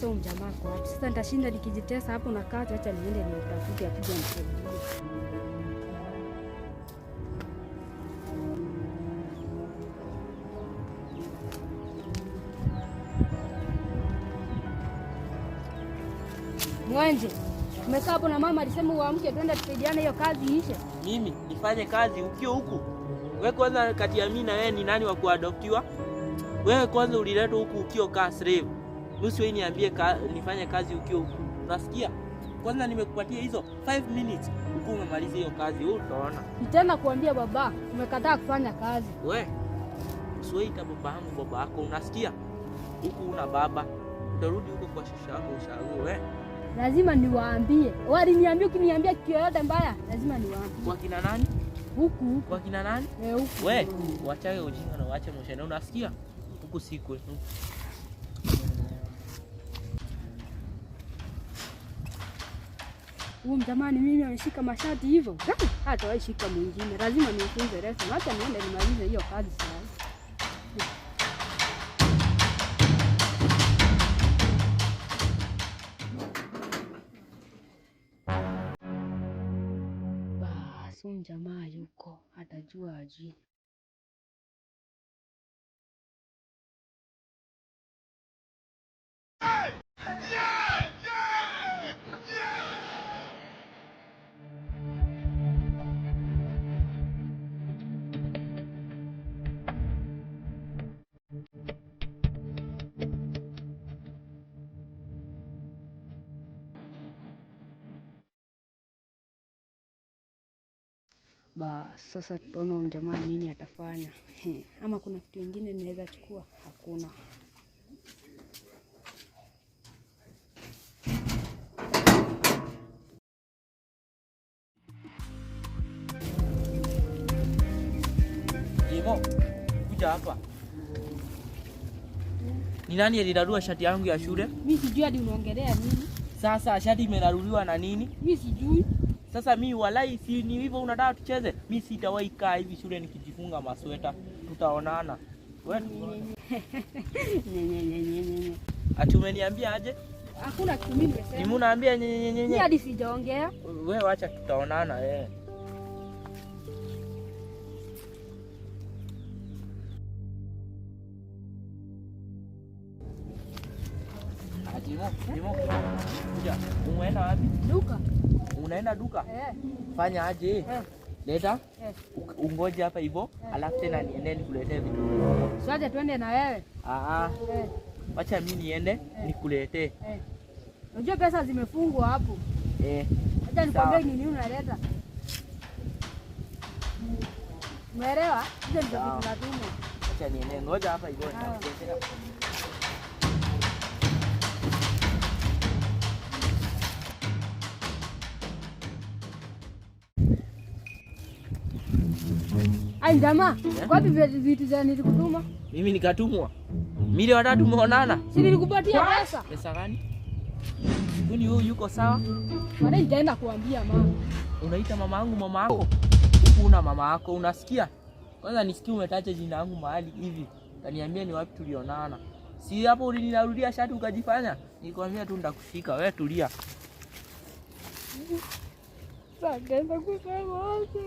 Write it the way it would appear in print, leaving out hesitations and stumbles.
sasa mjamaa kwa wapi? Sasa nitashinda nikijitesa hapo na kazi, acha niende nimtafute akija nisaidie. Mwenje, umekaa hapo na mama alisema uamke twende tusaidiane hiyo kazi ishe. Mimi nifanye kazi ukio huku? Wewe kwanza kati ya mimi na wewe ni nani wa kuadoptiwa? Wewe kwanza uliletwa huku ukio ka slave. Nusu wewe niambie nifanye kazi ukio huku. Unasikia? Kwanza nimekupatia hizo 5 minutes huku umemaliza hiyo kazi. Wewe utaona. Nitaenda kuambia baba, umekataa kufanya kazi. Wewe usiwaita babangu baba yako, unasikia? Huku una baba. Utarudi huko kwa shosho yako ushauri wewe. Lazima niwaambie. Waliniambia ukiniambia kitu yote mbaya, lazima niwaambie. Kwa kina nani? Huku. Kwa kina nani? Huku. Wewe, uachae ujinga na uache moshene. Unasikia? Huku si kwetu. Jamani mimi ameshika mashati hivyo. Hata wewe shika mwingine. Lazima nifunze lesson. Hata niende nimalize hiyo kazi sasa. Jamaa yuko atajua aje. Sasa tuone jamaa nini atafanya. Ama kuna kitu kingine naweza chukua? Hakuna. Jimo, kuja hapa. Ni nani alirarua shati yangu ya shule? Mimi sijui hadi unaongelea nini. Sasa shati imeraruliwa na nini? Mimi sijui. Sasa mimi walai si ni hivyo unataka tucheze? Mimi sitawahi kaa hivi shule nikijifunga masweta. Tutaonana. Wewe ati umeniambia aje? Hakuna kitu mimi nimesema. Ni mnaambia nyenyenyenye. Mimi hadi sijaongea. Wewe acha tutaonana Jimo, kuja. Unaenda wapi? Duka. Unaenda duka? Fanya aje? Leta. Ungoje hapa hivyo, alafu tena niende nikuletee vitu. Sasa twende na wewe. Acha mimi niende nikuletee. Unajua pesa zimefungwa hapo. Acha nikwambie nini unaleta. Umeelewa? Hizo ndio vitu tunatuma. Acha niende, ngoja hapa hivyo nitakuletea. Ai jamaa, wapi vitu za nilikutuma? Mimi nikatumwa. Mimi watatu tumeonana. Si nilikupatia pesa? Pesa gani? Kwani wewe yuko sawa? Baadaye nitaenda kuambia mama. Unaita mama yangu mama yako? Una mama yako, unasikia? Kwanza nisikie umetaja jina langu mahali hivi. Kaniambia ni wapi tulionana. Si hapo ulinirudia shati ukajifanya? Nikwambia tu nitakushika. Wewe tulia. Sasa kusema wote.